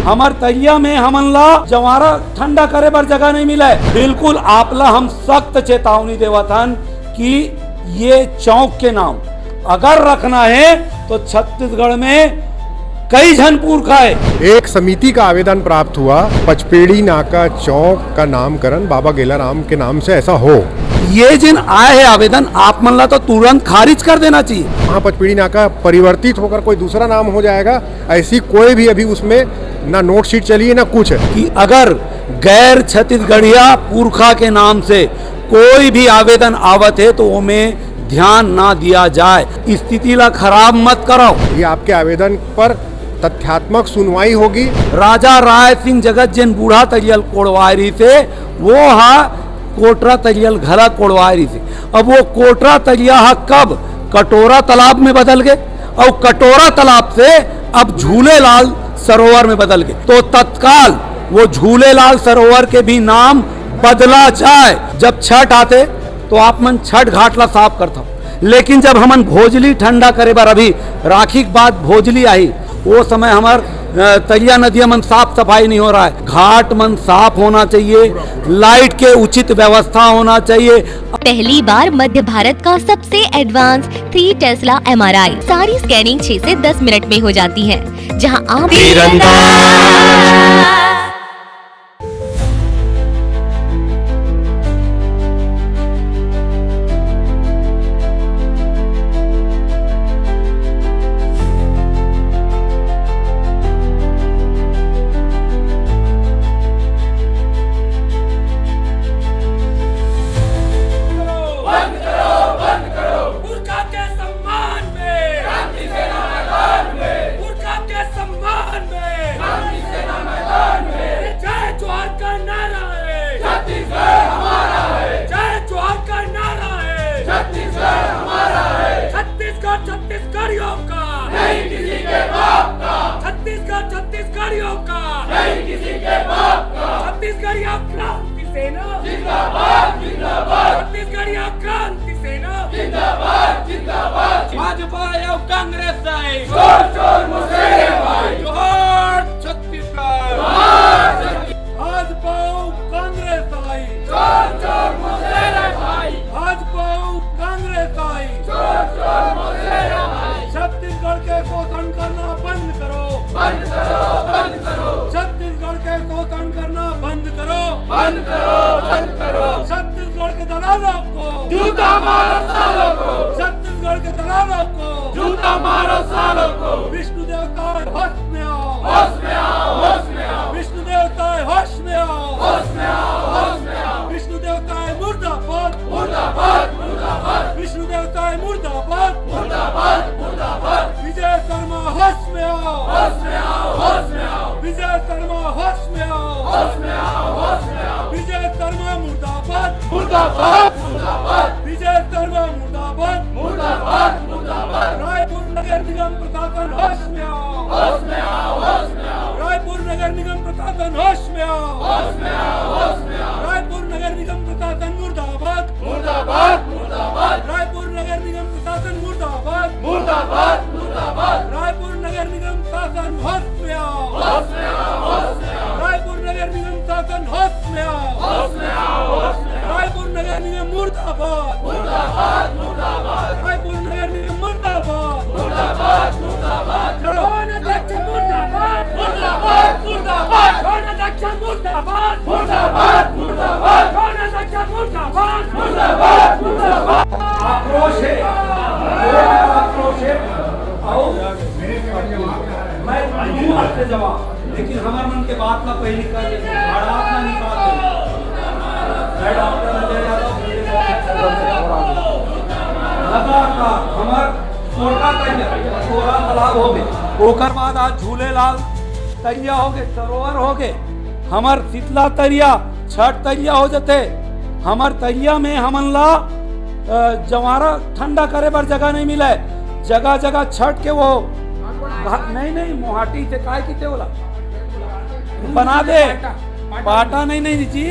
हमर तैया में हमनला जवारा ठंडा करे बर जगह नहीं मिला है। बिल्कुल आपला हम सख्त चेतावनी देवतन कि ये चौक के नाम अगर रखना है तो छत्तीसगढ़ में कई जन पुरखा है। एक समिति का आवेदन प्राप्त हुआ पचपेड़ी नाका चौक का नामकरण बाबा गेलाराम के नाम से ऐसा हो। ये जिन आए है आवेदन आप मन ला तो तुरंत खारिज कर देना चाहिए। वहाँ पचपेड़ी नाका परिवर्तित होकर कोई दूसरा नाम हो जाएगा, ऐसी कोई भी अभी उसमें ना नोट शीट चली है ना कुछ है। कि अगर गैर छत्तीसगढ़िया पुरखा के नाम से कोई भी आवेदन आवत है तो उनमें ध्यान ना दिया जाए, स्थिति ला खराब मत कराओ। ये आपके आवेदन पर तथ्यात्मक सुनवाई होगी। राजा राय सिंह जगत जिन बूढ़ा तरियल कोड़वारी से वो हा कोटरा तरियल घरा कोड़वारी से, अब वो कोटरा तरिया हा कब कटोरा तालाब में बदल गए और कटोरा तालाब से अब झूलेलाल सरोवर में बदल गए। तो तत्काल वो झूलेलाल सरोवर के भी नाम बदला जाए। जब छठ आते तो आप मन छठ घाट ला साफ करता, लेकिन जब हमन भोजली ठंडा करे बार अभी राखी के बाद भोजली आई वो समय हमार तरिया नदिया मन साफ सफाई नहीं हो रहा है। घाट मन साफ होना चाहिए, लाइट के उचित व्यवस्था होना चाहिए। पहली बार मध्य भारत का सबसे एडवांस 3 टेस्ला MRI सारी स्कैनिंग 6 से 10 मिनट में हो जाती है, जहां आप छत्तीसगढ़ियों का नहीं किसी के बाप का, छत्तीसगढ़िया क्रांति सेना जिंदाबाद जिंदाबाद, छत्तीसगढ़िया क्रांति सेना जिंदाबाद जिंदाबाद। भाजपा और कांग्रेस चोर चोर मुसेरे भाई, जोहार छत्तीसगढ़, भाजपा और कांग्रेस आई, चोर चोर मुसेरे भाई, भाजपा और कांग्रेस आई, चोर चोर मुसेरे भाई। छत्तीसगढ़ के शोषण करना बंद करो, बंद करो, बंद करो। छत्तीसगढ़ के शोषण करना बंद करो, बंद करो, बंद करो। छत्तीसगढ़ के दलालों को जूता मारो सालों को, छत्तीसगढ़ के दलालों को जूता मारो सालों को। विष्णु देवता होश में आओ, होश में आओ, होश में आओ। विष्णु देवता होश में आओ, होश में आओ, होश में आओ। विष्णु देवता मुर्दाबाद, मुर्दाबाद, मुर्दाबाद। विष्णु देवता मुर्दाबाद, मुर्दाबाद, मुर्दाबाद। विजय शर्मा होश में आओ, होश में आओ, होश में आओ। विजय शर्मा होश में आओ, होश में आओ, होश में आओ। विजय शर्मा मुर्दाबाद, मुर्दाबाद, मुर्दाबाद। विजय शर्मा मुर्दाबाद, मुर्दाबाद, मुर्दाबाद। रायपुर नगर निगम प्रशासन होश में आओ, होश में आओ, होश में आओ। रायपुर नगर निगम प्रशासन होश में आओ, होश में आओ, होश में आओ। रायपुर नगर निगम प्रशासन मुर्दाबाद, मुर्दाबाद, मुर्दाबाद। रायपुर नगर निगम प्रशासन मुर्दाबाद, मुर्दाबाद, मुर्दाबाद। रायपुर नगर निगम शासन होश में आओ, होश में आओ, होश में आओ। रायपुर नगर निगम शासन होश में आओ, होश में आओ, होश में आओ। रायपुर नगर निगम मुर्दाबाद, मुर्दाबाद, मुर्दाबाद। रायपुर नगर निगम मुर्दाबाद, मुर्दाबाद, मुर्दाबाद। अध्यक्ष मुर्दाबाद, मुर्दाबाद, मुर्दाबाद। अध्यक्ष मुर्दाबाद, मुर्दाबाद, मुर्दाबाद। अध्यक्ष मुर्दाबाद, मुर्दाबाद, मुर्दाबाद। आक्रोश है, आक्रोश है। मैं दूं आपसे जवाब, लेकिन हमारे मन के बात ना पहली कर दे, हड़ाप ना निकाल दे। मैं डॉक्टर अजय यादव लगातार हमार कोटा तैयार कोरा तालाब हो गए, ओकर बाद आज झूलेलाल तरिया हो गए, सरोवर हो गए, हमार शीतला तरिया छठ तरिया हो जाते। हमार तरिया में हमन ला जवारा ठंडा करे बर जगह नहीं मिला है। जगह जगह छठ के वो नहीं नहीं मोहाटी से काय की बोला बना दे पाटा नहीं नहीं जी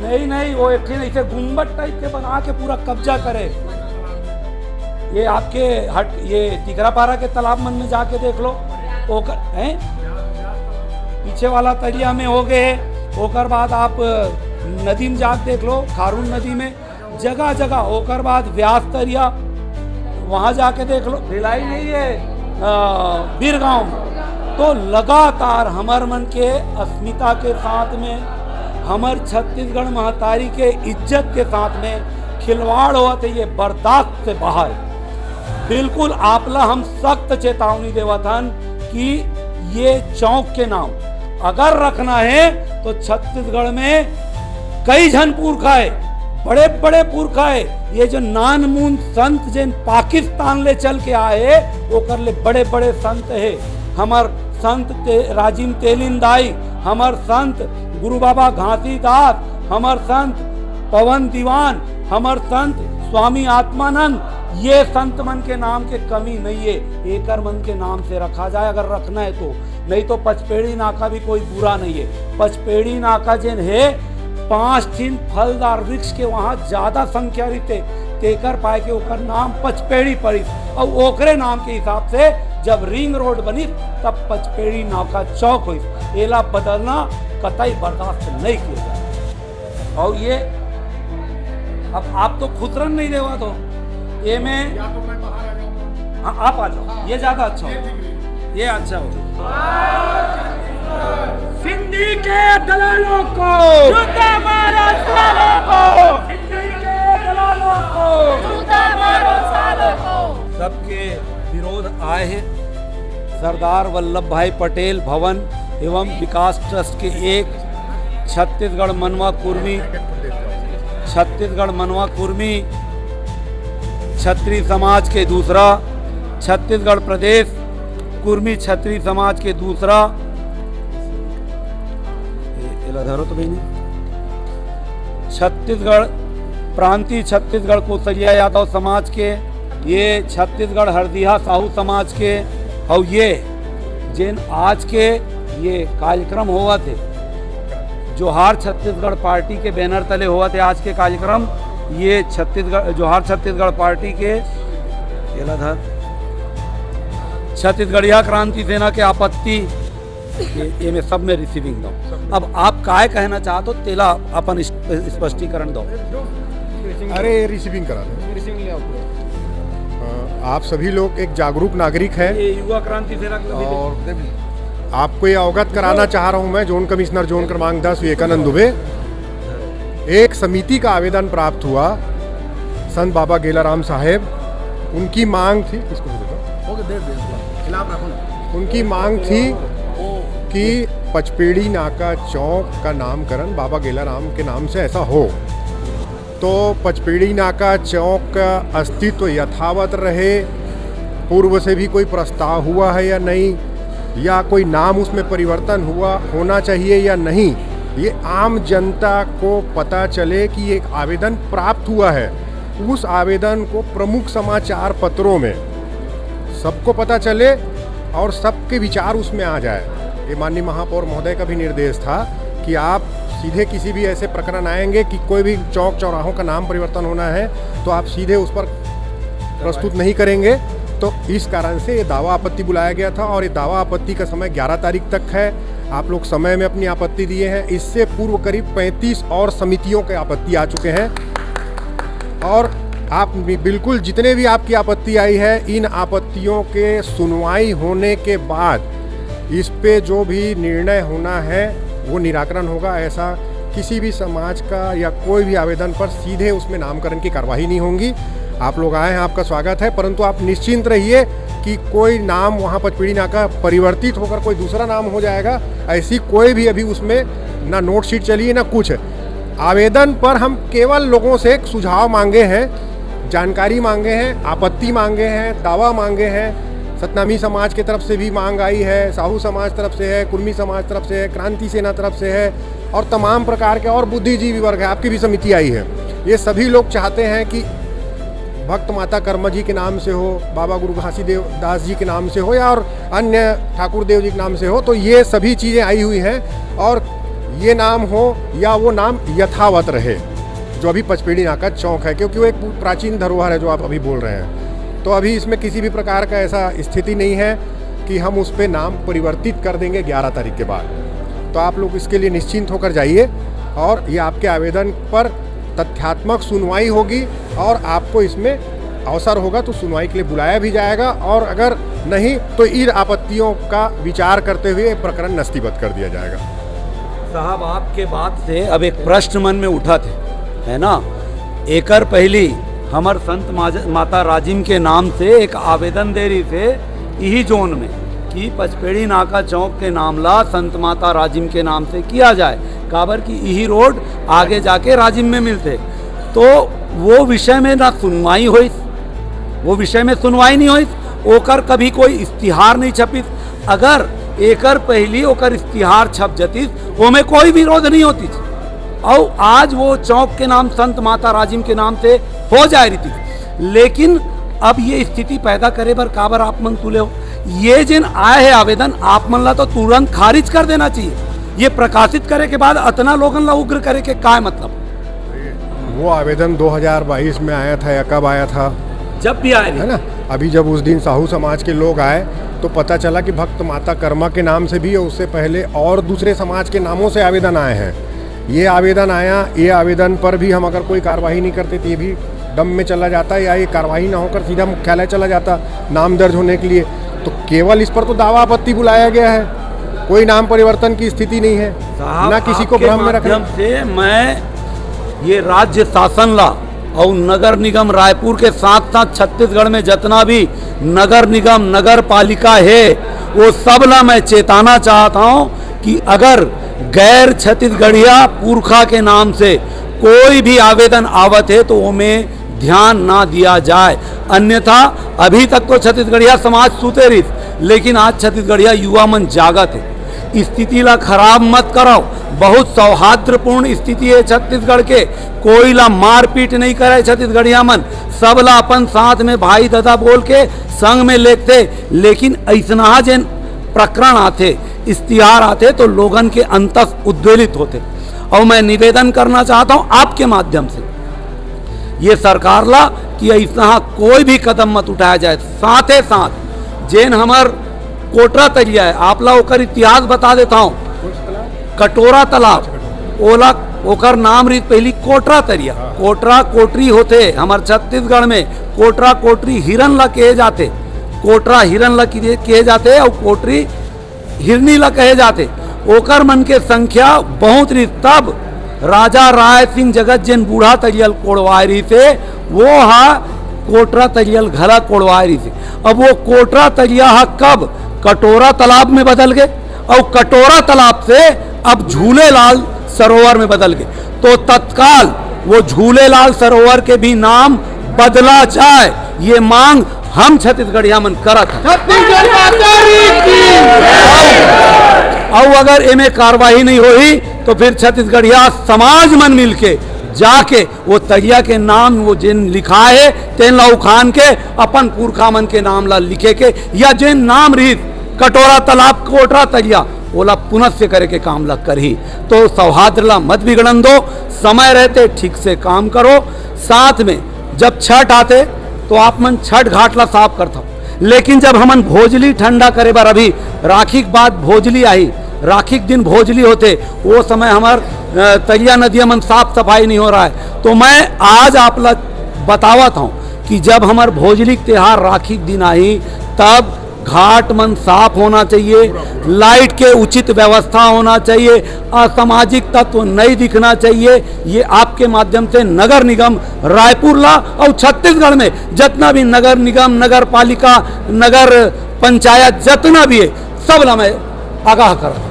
नहीं नहीं वो एक ऐसे गुम्बद टाइप के बना के पूरा कब्जा करे। ये आपके ये टिकरापारा के तालाब मन में जाके देख लो, ओकर हैं पीछे वाला तरिया में हो गए। ओकर बाद आप नदी में जाके देख लो, खारून नदी में जगह जगह। ओकर बाद व्यास तरिया वहाँ जाके देख लो, भिलाई नहीं है बीरगांव। तो लगातार हमर मन के अस्मिता के साथ में, हमर छत्तीसगढ़ महतारी के इज्जत के साथ में खिलवाड़ हुआ थे, ये बर्दाश्त से बाहर। बिल्कुल आपला हम सख्त चेतावनी देवत हन कि ये चौक के नाम अगर रखना है तो छत्तीसगढ़ में कई जन पुरखा है, बड़े बड़े पुरखा है। ये जो नानमून संत जिन पाकिस्तान ले चल के आए वो कर ले बड़े बड़े संत है। हमर संत राजीव तेलिंदाई, हमर संत गुरु बाबा घासीदास, हमर संत पवन दीवान, हमर संत स्वामी आत्मानंद, ये संत मन के नाम के कमी नहीं है। एकर मन के नाम से रखा जाए अगर रखना है तो। नहीं तो पचपेड़ी नाका भी कोई बुरा नहीं है। पचपेड़ी नाका जिन है 5 दिन फलदार वृक्ष के वहाँ ज्यादा संख्या रहते, तेकर पाए के ओकर नाम पचपेड़ी पड़ी। और ओकरे नाम के हिसाब से जब रिंग रोड बनी तब पचपेड़ी नाका चौक हुई। एला बदलना कतई बर्दाश्त नहीं किया जाए। और ये अब आप तो खुदरन नहीं देवा तो ये में हाँ आप आ जाओ, ये ज्यादा अच्छा हो, ये अच्छा हो। सिंधी के दलालों को जूता मारो सालों को, सिंधी के दलालों को जूता मारो सालों को। सबके विरोध आए हैं। सरदार वल्लभ भाई पटेल भवन एवं विकास ट्रस्ट के एक, छत्तीसगढ़ मनवा कुर्मी, छत्तीसगढ़ मनवा कुर्मी छत्री समाज के दूसरा, छत्तीसगढ़ प्रदेश कुर्मी छत्री समाज के दूसरा, धरो तो नहीं, छत्तीसगढ़ प्रांतीय छत्तीसगढ़ कोसरिया यादव समाज के, ये छत्तीसगढ़ हरदिहा साहू समाज के, और ये जिन आज के ये कार्यक्रम हुआ थे जोहार छत्तीसगढ़ पार्टी के बैनर तले हुआ थे आज के कार्यक्रम। ये छत्तीसगढ़ जोहार छत्तीसगढ़ पार्टी के छत्तीसगढ़िया क्रांति सेना के आपत्ति ये में सब में रिसीविंग दो। अब आप काय कहना चाहते हो तेला अपन स्पष्टीकरण दो। अरे रिसीविंग करा दो। आप सभी लोग एक जागरूक नागरिक हैं। ये युवा क्रांति सेना और आपको ये अवगत कराना चाह रहा हूं मैं, जोन कमिश्नर जोन क्रमांक 10 विवेकानंद दुबे। एक समिति का आवेदन प्राप्त हुआ संत बाबा गेलाराम साहेब, उनकी मांग थी, उनकी मांग थी कि पचपेड़ी नाका चौक का नामकरण बाबा गेलाराम के नाम से ऐसा हो। तो पचपेड़ी नाका चौक का अस्तित्व यथावत रहे, पूर्व से भी कोई प्रस्ताव हुआ है या नहीं, या कोई नाम उसमें परिवर्तन होना चाहिए या नहीं, ये आम जनता को पता चले कि एक आवेदन प्राप्त हुआ है। उस आवेदन को प्रमुख समाचार पत्रों में सबको पता चले और सबके विचार उसमें आ जाए। ये माननीय महापौर महोदय का भी निर्देश था कि आप सीधे किसी भी ऐसे प्रकरण आएंगे कि कोई भी चौक चौराहों का नाम परिवर्तन होना है तो आप सीधे उस पर प्रस्तुत नहीं करेंगे। तो इस कारण से ये दावा आपत्ति बुलाया गया था और ये दावा आपत्ति का समय 11 तारीख तक है। आप लोग समय में अपनी आपत्ति दिए हैं। इससे पूर्व करीब 35 और समितियों के आपत्ति आ चुके हैं और आप बिल्कुल जितने भी आपकी आपत्ति आई है, इन आपत्तियों के सुनवाई होने के बाद इस पे जो भी निर्णय होना है वो निराकरण होगा। ऐसा किसी भी समाज का या कोई भी आवेदन पर सीधे उसमें नामकरण की कार्यवाही नहीं होंगी। आप लोग आए हैं, आपका स्वागत है, परंतु आप निश्चिंत रहिए कि कोई नाम वहाँ पचपेड़ी नाका परिवर्तित होकर कोई दूसरा नाम हो जाएगा, ऐसी कोई भी अभी उसमें ना नोट शीट चली है ना कुछ है। आवेदन पर हम केवल लोगों से एक सुझाव मांगे हैं, जानकारी मांगे हैं, आपत्ति मांगे हैं, दावा मांगे हैं। सतनामी समाज की तरफ से भी मांग आई है, साहू समाज तरफ से है, कुर्मी समाज तरफ से है, क्रांति सेना तरफ से है और तमाम प्रकार के और बुद्धिजीवी वर्ग है, आपकी भी समिति आई है। ये सभी लोग चाहते हैं कि भक्त माता कर्म जी के नाम से हो, बाबा गुरु घासीदेव दास जी के नाम से हो या और अन्य ठाकुर देव जी के नाम से हो, तो ये सभी चीज़ें आई हुई हैं और ये नाम हो या वो नाम यथावत रहे जो अभी पचपेड़ी नाका चौक है, क्योंकि वो एक प्राचीन धरोहर है जो आप अभी बोल रहे हैं। तो अभी इसमें किसी भी प्रकार का ऐसा स्थिति नहीं है कि हम उस पर नाम परिवर्तित कर देंगे 11 तारीख के बाद। तो आप लोग इसके लिए निश्चिंत होकर जाइए और ये आपके आवेदन पर तथ्यात्मक सुनवाई होगी और आपको इसमें अवसर होगा तो सुनवाई के लिए बुलाया भी जाएगा, और अगर नहीं तो इन आपत्तियों का विचार करते हुए ये प्रकरण नस्तीबद्ध कर दिया जाएगा। साहब, आपके बात से अब एक प्रश्न मन में उठा थे, है ना। एकर पहली हमर संत माता राजिम के नाम से एक आवेदन दे रही थे यही जोन में कि पचपेड़ी नाका चौक के नामला संत माता राजिम के नाम से किया जाए, काबर की यही रोड आगे जाके राजिम में मिलते। तो वो विषय में ना सुनवाई हुई, वो विषय में सुनवाई नहीं हुई, ओकर कभी कोई इश्तिहार नहीं छपिस। अगर एकर पहली ओकर इश्तिहार छप जतीस ओमे कोई विरोध नहीं होती थी, और आज वो चौक के नाम संत माता राजिम के नाम से हो जा रही थी। लेकिन अब ये स्थिति पैदा करे बर काबर आप मन तुले हो, ये जिन आए है आवेदन आप मन ला तो तुरंत खारिज कर देना चाहिए। ये प्रकाशित करे के बाद अतना लोगन ला उग्र करे के क्या मतलब? वो आवेदन 2022 में आया था या कब आया था? जब भी आए है ना। अभी जब उस दिन साहू समाज के लोग आए तो पता चला कि भक्त माता कर्मा के नाम से भी, उससे पहले और दूसरे समाज के नामों से आवेदन आए हैं। ये आवेदन आया, ये आवेदन पर भी हम अगर कोई कार्रवाई नहीं करते तो ये भी डम में चला जाता, या ये कार्रवाई ना होकर सीधा मुख्यालय चला जाता नाम दर्ज होने के लिए। तो केवल इस पर तो दावा आपत्ति बुलाया गया है, कोई नाम परिवर्तन की स्थिति नहीं है, ना किसी को भ्रम में रखना। से मैं ये राज्य शासन ला और नगर निगम रायपुर के साथ साथ छत्तीसगढ़ में जितना भी नगर निगम नगर पालिका है वो सब ला मैं चेताना चाहता हूँ कि अगर गैर छत्तीसगढ़िया पुरखा के नाम से कोई भी आवेदन आवत है तो वो में ध्यान ना दिया जाए। अन्यथा अभी तक तो छत्तीसगढ़िया समाज सूते रही, लेकिन आज छत्तीसगढ़िया युवा मन जागत है। स्थिति ला खराब मत कराओ, बहुत सौहार्दपूर्ण स्थिति है छत्तीसगढ़ के, कोई ला मारपीट नहीं करे छत्तीसगढ़िया मन, सब ला अपन साथ में भाई दादा बोल के संग में लेते। लेकिन ऐसा जिन प्रकरण आते, इश्तिहार आते तो लोगन के अंतस उद्वेलित होते। और मैं निवेदन करना चाहता हूं आपके माध्यम से ये सरकार ला कि ऐसा कोई भी कदम मत उठाया जाए। साथ ही साथ जेन हमार कोटरा तरिया है, आप ला ओकर इतिहास बता देता हूँ। कटोरा तालाब ओला ओकर नाम रही पहली कोटरा तरिया, कोटरा कोटरी होते हमार छत्तीसगढ़ में, कोटरा कोटरी हिरन ला कहे जाते, कोटरा हिरन ला कहे जाते और कोटरी हिरनी ला कहे जाते। ओकर मन के संख्या बहुत रही, तब राजा राय सिंह जगत जिन बूढ़ा तरियल कोड़वाए रही थे वो हा कोटरा तरियल घरा कोड़वाए रही थे। अब वो कोटरा तरिया हा कब कटोरा तालाब में बदल गए और कटोरा तालाब से अब झूलेलाल सरोवर में बदल गए। तो तत्काल वो झूलेलाल सरोवर के भी नाम बदला जाए, ये मांग हम छत्तीसगढ़िया मन करत हैं। और अगर इमे कार्रवाई नहीं हुई तो फिर छत्तीसगढ़िया समाज मन मिलके जाके वो तरिया के नाम वो जिन लिखा है तेन ला उखान के अपन पुरखा मन के नाम ला लिखे के, या जिन नाम रही कटोरा तालाब कोटरा तरिया ओला पुनः करे के काम ला करही। तो सौहार्द ला मत बिगड़न दो, समय रहते ठीक से काम करो। साथ में जब छठ आते तो आप मन छठ घाट ला साफ करता, लेकिन जब हमन भोजली ठंडा करे बार, अभी राखी के बाद भोजली आई, राखी के दिन भोजली होते, वो समय हमार तरिया नदिया मन साफ सफाई नहीं हो रहा है। तो मैं आज आप ला बतावत हूँ कि जब हमार भोजली त्योहार राखी के दिन आई तब घाट मन साफ होना चाहिए, लाइट के उचित व्यवस्था होना चाहिए, असामाजिक तत्व नहीं दिखना चाहिए। ये आपके माध्यम से नगर निगम रायपुर ला और छत्तीसगढ़ में जितना भी नगर निगम नगर पालिका नगर पंचायत जितना भी है सब ला मैं आगाह कर।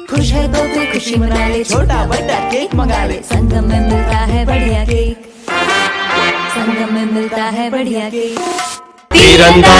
खुश है तो फिर खुशी मना ले, छोटा बड़ा केक मंगा ले, संगम में मिलता है बढ़िया केक, संगम में मिलता है बढ़िया केक। तिरंगा